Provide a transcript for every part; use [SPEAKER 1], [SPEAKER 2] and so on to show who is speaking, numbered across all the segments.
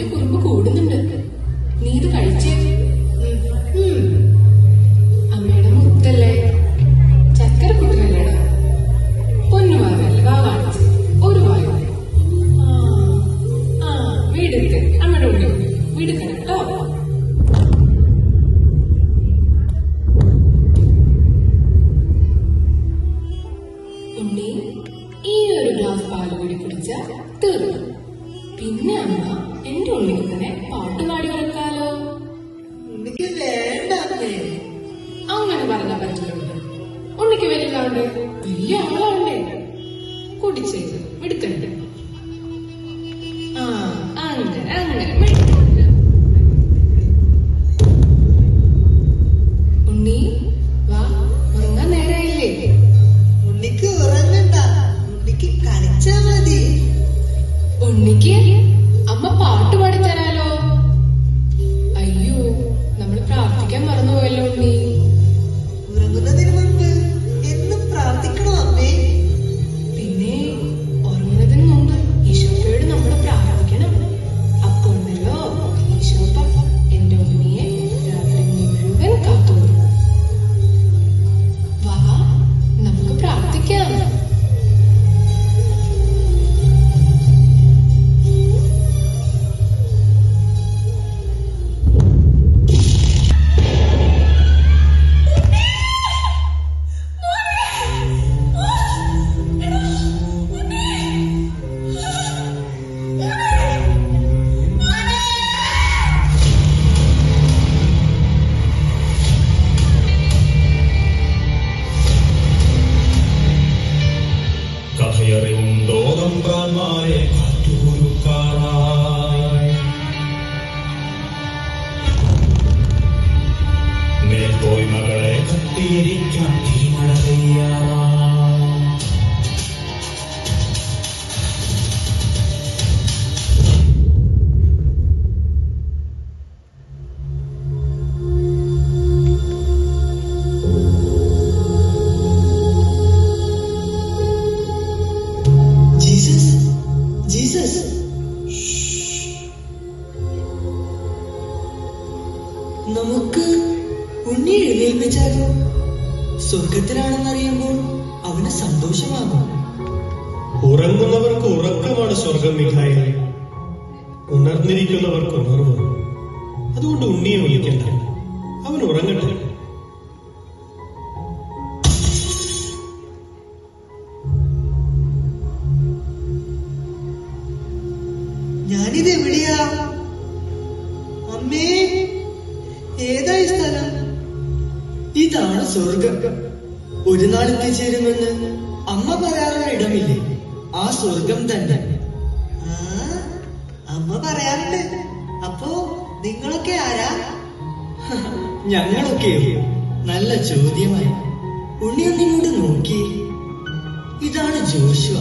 [SPEAKER 1] നിന്റെ കുറുമ്പ് കൂടുന്നുണ്ട്. നീ ഇത് കഴിച്ചേ. അമ്മയുടെ മുത്തല്ലേ, ചക്കര കുട്ടനല്ലേടാ. പൊന്നുവാറല്ലേ, വാ കാണിച്ച് ഒരു വായോ. വീടെടുക്ക്, അമ്മയുടെ ഉള്ളി വീടെടുക്കണം കേട്ടോ. ഉണ്ണി, ഈ ഒരു ഗ്ലാസ് പാല് കൂടി കുടിച്ച തീർന്നു. പിന്നെ അമ്മ എന്റെ ഉണ്ണിക്കുട്ടനെ പാട്ടുപാടി വെക്കാലോ.
[SPEAKER 2] ഉണ്ണിക്ക് വേണ്ട.
[SPEAKER 1] അങ്ങനെ പറഞ്ഞാൽ പറ്റില്ല. ഉണ്ണിക്ക് വലുതാണ്ട് വലിയ ആളാണ്ടേ. കുടിച്ചേത് എടുക്കണ്ട. അങ്ങനെ അങ്ങനെ ഉണ്ണി വാ, ഉറങ്ങാൻ നേരായില്ലേ?
[SPEAKER 2] ഉണ്ണിക്ക് ഉറങ്ങണ്ട, ഉണ്ണിക്ക് കളിച്ചാ മതി.
[SPEAKER 1] ഉണ്ണിക്ക് അമ്മ പാട്ട് പാടിത്തരാലോ. അയ്യോ, നമ്മൾ പ്രാർത്ഥിക്കാൻ മറന്നുപോയല്ലോ ഉണ്ണി.
[SPEAKER 2] ഉറങ്ങുന്നതിന് മുമ്പ് എന്നും പ്രാർത്ഥിക്കണോ അമ്മേ?
[SPEAKER 1] പിന്നെ ഉറങ്ങുന്നതിന് മുമ്പ് ഈശോയോട് നമ്മൾ പ്രാർത്ഥിക്കണം. അപ്പോഴല്ലോ ഈശോപ്പ എന്റെ ഉണ്ണിയെ രാത്രി മുഴുവൻ കാത്തോളും. വാ, നമുക്ക് പ്രാർത്ഥിക്കാം.
[SPEAKER 3] കഥയറിവുണ്ടോ തമ്പ്രാന്മാരെ കാറ്റുകൊരുക്കാനായി? മേൽത്തോയ് മകളെ കത്തിയിരിക്കാൻ തീമഴ പെയ്യാറായി.
[SPEAKER 2] ജീസസ്, നമുക്ക് ഉണ്ണി എഴുന്നേൽപ്പിച്ചാലോ? സ്വർഗത്തിലാണെന്നറിയുമ്പോൾ അവന് സന്തോഷമാകും.
[SPEAKER 4] ഉറങ്ങുന്നവർക്ക് ഉറക്കമാണ് സ്വർഗം മിഖായേൽ, ഉണർന്നിരിക്കുന്നവർക്ക് ഉണർവ്. അതുകൊണ്ട് ഉണ്ണിയെ വിളിക്കണ്ട, അവൻ ഉറങ്ങട്ടെ.
[SPEAKER 2] ഞാനിത് എവിടെയാ അമ്മേ? ഏതായി സ്ഥലം? ഇതാണ് സ്വർഗം. ഒരു നാൾ എത്തിച്ചേരുമെന്ന് അമ്മ പറയാറുള്ള ഇടമില്ലേ? ആ സ്വർഗം തന്നെ. അമ്മ പറയാറുണ്ട്. അപ്പോ നിങ്ങളൊക്കെ ആരാ? ഞങ്ങളൊക്കെയോ? നല്ല ചോദ്യമായി. ഉണ്ണിയൊന്നിങ്ങോട്ട് നോക്കി. ഇതാണ് ജോഷുവ.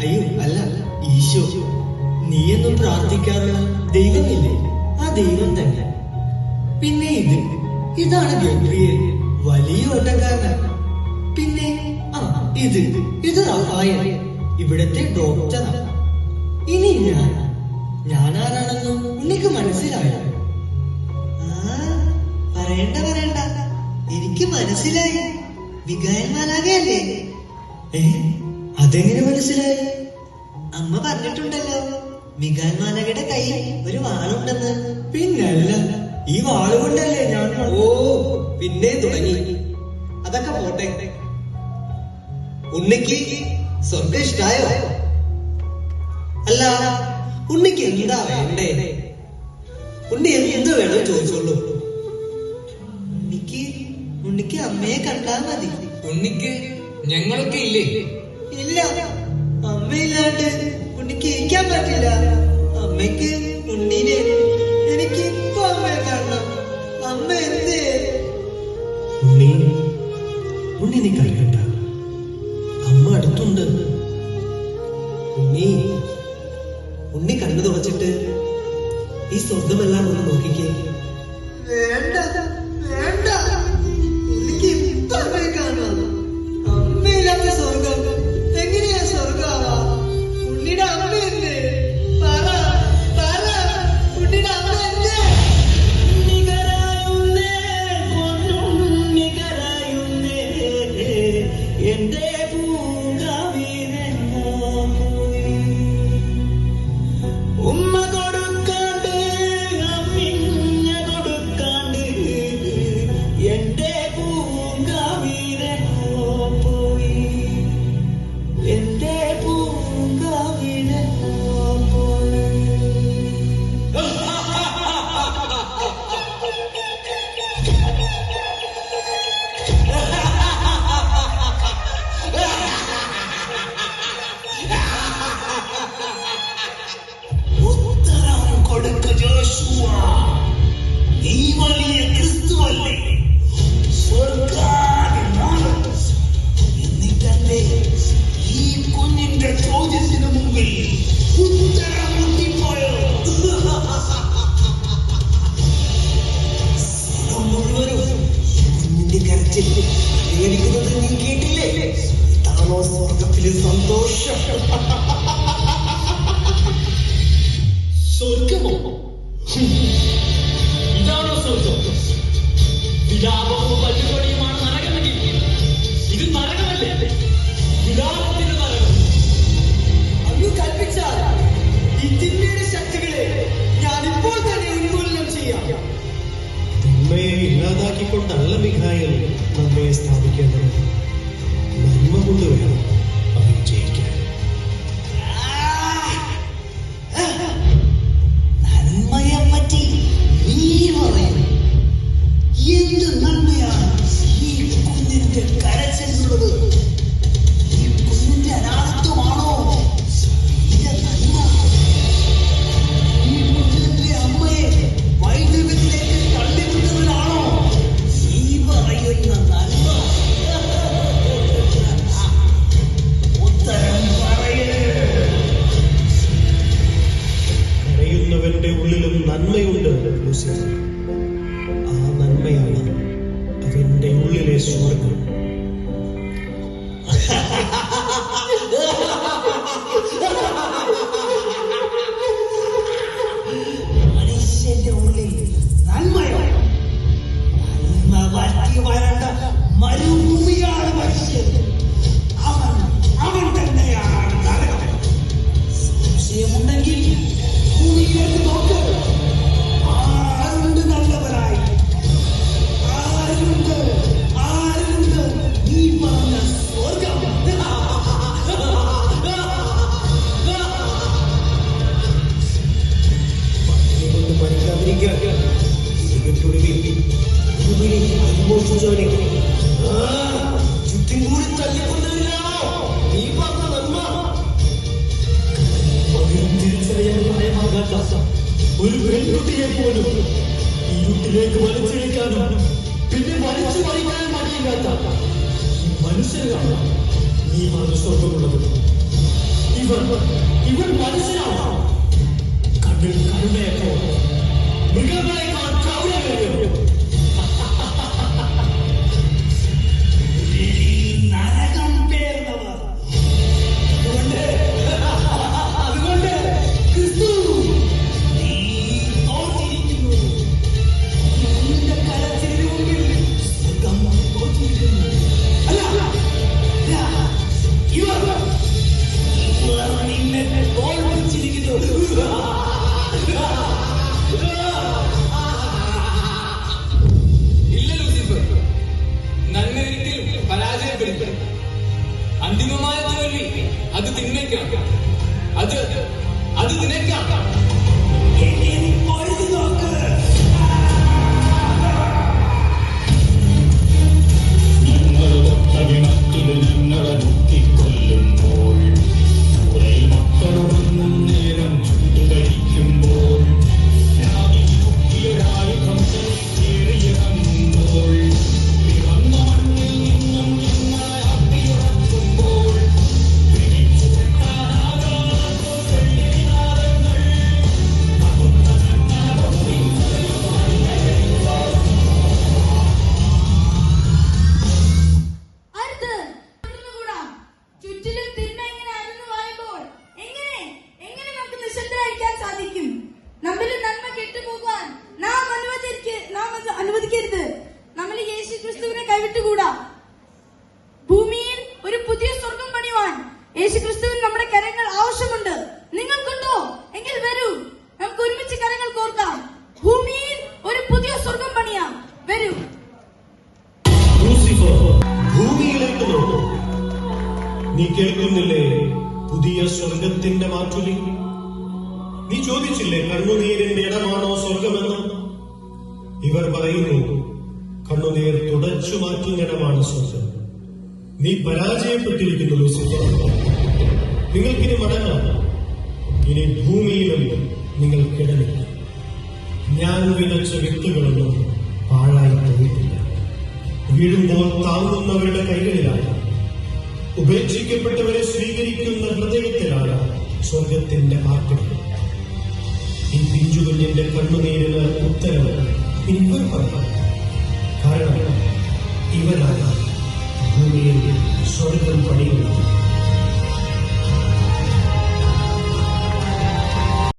[SPEAKER 2] അയ്യോ അല്ല, ഈശോ. നീയെന്നും പ്രാർത്ഥിക്കാറുള്ള ദൈവമില്ലേ? ആ ദൈവം തന്നെ. പിന്നെ ഇതാണ് ഗബ്രിയേൽ, വലിയ ഓട്ടക്കാരനാണ്. പിന്നെ ഇത് റഫായൽ, ഇവിടത്തെ ഡോക്ടറാണ്. ഇനി ഞാനാരാണെന്ന് ഉണ്ണിക്ക് മനസ്സിലായോ? പറയണ്ട, എനിക്ക് മനസ്സിലായി. മിഖായേൽ മാലാഖയല്ലേ? അതെങ്ങനെ മനസ്സിലായി? അമ്മ പറഞ്ഞിട്ടുണ്ടല്ലോ, മിഖായേൽ മാലാഖയുടെ കയ്യിൽ ഒരു വാളുണ്ടെന്ന്. പിന്നല്ല, ഈ വാളുകൊണ്ടല്ലേ ഞാൻ. ഓ, പിന്നെ തുടങ്ങി. അതൊക്കെ പോട്ടെ. ഉണ്ണിക്ക് സ്വർഗം ഇഷ്ടായോ? അല്ല, ഉണ്ണിക്ക് എന്താ വേണ്ടേ? ഉണ്ണി എന്ത് വേണം ചോദിച്ചോളൂ. ഉണ്ണിക്ക് അമ്മയെ കണ്ടാ മതി.
[SPEAKER 5] ഉണ്ണിക്ക് ഞങ്ങളൊക്കെ ഇല്ലേ?
[SPEAKER 2] ഇല്ല, അമ്മയില്ലാണ്ട് ഉണ്ണിക്ക് ഇരിക്കാൻ പറ്റില്ല. അമ്മയ്ക്ക് ഉണ്ണീനെ, എനിക്ക് ഇപ്പൊ അമ്മയെ കാണണം. അമ്മ എന്തേ?
[SPEAKER 4] ഉണ്ണി നീ കളിക്കണ്ട, അമ്മ അടുത്തുണ്ട്.
[SPEAKER 2] ഉണ്ണി കണ്ണു തുറച്ചിട്ട് ഈ സ്വർഗമെല്ലാം ഒന്ന് നോക്കിക്കേ. വേണ്ട, എനിക്ക് ഇപ്പൊ അമ്മയെ കാണാം. അമ്മയില്ലാത്ത സ്വർഗം എങ്ങനെയാ സ്വർഗാവാ? ഉണ്ണിയുടെ അമ്മ എന്തേ? പറ.
[SPEAKER 4] കൊണ്ടല്ല മിഖായേൽ നമ്മെ സ്ഥാപിക്കേണ്ടത്. നന്മ കൊണ്ട് വേണം അവൻ ജയിക്കാൻ.
[SPEAKER 2] നന്മയെ പറ്റി നീ പറയും. എന്ത് നന്മയാണ് ഈ കുഞ്ഞിന്റെ കരച്ചിലുള്ളത്? ഈ കുഞ്ഞിന്റെ അനാഥത്വമാണോ ഇതിന്റെ നന്മ? ഈ കുഞ്ഞിന്റെ അമ്മയെ വൈദ്യുതിയിലേക്ക് തള്ളിവിട്ടവരാണോ ഈ പറയുന്ന നന്മ? ഉത്തരം പറയേ.
[SPEAKER 4] കരയുന്നവന്റെ ഉള്ളിലും നന്മയുണ്ട് ലൂസിഫർ. ആ നന്മയാണ് അവന്റെ ഉള്ളിലെ സ്വർഗം.
[SPEAKER 2] മനുഷ്യന്റെ ഉള്ളിൽ നന്മയോ? നന്മ വറ്റി വരണ്ട മരുഭൂമിയാണ് മനുഷ്യൻ. അവൻ തന്നെയാണ് നരകം. സംശയമുണ്ടെങ്കിൽ ഭൂമിയിലേക്ക് നോക്ക്. ആരുണ്ട് നല്ലവരായി? ആരുണ്ട് നീ പറഞ്ഞ സ്വർഗം?
[SPEAKER 4] കൊണ്ട് മരിക്കാതിരിക്കാൻ അനുഭവിച്ചവനെ
[SPEAKER 2] ചുറ്റും കൂടി തല്ലിക്കൊണ്ടതിനാണോ നീ പറഞ്ഞ നന്മ?
[SPEAKER 3] പകരം തിരിച്ചറിയാൻ ഭയമാകാത്ത ഒരു പെൺകുട്ടിയെ പോലും ഇരുട്ടിലേക്ക് വലിച്ചിഴക്കാനും പിന്നെ വലിച്ചു പറിക്കാനും മടിയില്ലാത്ത ഈ മനുഷ്യരാണ് നീ പറഞ്ഞ സ്വർഗമുള്ളത്. ഇവൻ മനുഷ്യനാണ്. കണ്ണിൽ കരുണയൊക്കെ മൃഗങ്ങളെക്കാൾ ക്രൗര്യമേറിയ
[SPEAKER 2] നരകം പേർന്നവർ. അതുകൊണ്ട് ക്രിസ്തു നീ തോറ്റിരിക്കുന്നു. നിന്റെ കരച്ചിലിന് മുമ്പിൽ സ്വർഗം തോറ്റിരിക്കുന്നു. അല്ല, ഇവർ നിന്നെ തോൽപ്പിച്ചിരിക്കുന്നു.
[SPEAKER 5] ഇല്ല ലൂസിഫർ, നന്മ ഒരിക്കലും പരാജയപ്പെടും. അന്തിമമായ തോൽവി അത് തിന്മയ്ക്കാണ്. അത് നിനക്കാണ്.
[SPEAKER 2] എന്നെ നീ പൊരുതി നോക്ക്.
[SPEAKER 3] ഞങ്ങളുടെ തകിണത്തിൽ ഞങ്ങളെ മുക്കിക്കൊല്ലുമ്പോൾ കുറെ മക്കളൊന്നും നേരം ചുട്ടുകഴിക്കുമ്പോൾ ആയുധം കയറിയിറങ്ങുമ്പോൾ പിറന്ന മണ്ണിൽ നിന്നും ഞങ്ങളെ അപ്പിയുറക്കുമ്പോൾ
[SPEAKER 6] അടുത്ത് തുടർന്നുകൂടാ. ചുറ്റിലും തിന്മ ഇങ്ങനെ അരന്നു വായുമ്പോൾ എങ്ങനെ നമുക്ക് നിശബ്ദരായിരിക്കാൻ സാധിക്കും? നമ്മിൽ നന്മ കെട്ടുപോകാൻ നാം അനുവദിക്കരുത്. നമ്മൾ യേശു ക്രിസ്തുവിനെ കൈവിട്ടുകൂടാ. ഭൂമിയിൽ ഒരു പുതിയ സ്വർഗം പണിയുവാൻ യേശു ക്രിസ്തുവിന് നമ്മുടെ കരങ്ങൾ ആവശ്യമുണ്ട്. നിങ്ങൾക്കുണ്ടോ? എങ്കിൽ വരൂ, നമുക്ക് ഒരുമിച്ച് കരങ്ങൾ കോർക്കാം. ഭൂമിയിൽ ഒരു പുതിയ സ്വർഗം പണിയാം. വരൂ.
[SPEAKER 4] ലൂസിഫർ, ഭൂമിയിലേക്ക് നോക്കൂ. നീ കേൾക്കുന്നില്ലേ പുതിയ സ്വർഗത്തിന്റെ മാറ്റുലി? നീ ചോദിച്ചില്ലേ കണ്ണുനീരിന്റെ ഇടമാണോ സ്വർഗമെന്ന്? ഇവർ പറയുന്നു കണ്ണുനീർ തുടച്ചു മാറ്റുന്നിടമാണ് സ്വർഗം. നീ പരാജയപ്പെട്ടിരിക്കുന്നു ലൂസിഫർ. നിങ്ങൾക്കിനി മടങ്ങാം. ഇനി ഭൂമിയിലും നിങ്ങൾ കിടന്നില്ല. ഞാൻ വിതച്ച വിത്തുകളൊന്നും പാഴായി പോയിട്ടില്ല. വീഴുമ്പോൾ താങ്ങുന്നവരുടെ കൈകളിലാണ്. ഉപേക്ഷിക്കപ്പെട്ടവരെ സ്വീകരിക്കുന്ന ഹൃദയത്തിലാണ് സ്വർഗത്തിന്റെ പാർപ്പിടം. ഈ പിഞ്ചുകുഞ്ഞിന്റെ കണ്ണുനീരിന് ഉത്തരവ് ഇവർ പറഞ്ഞു.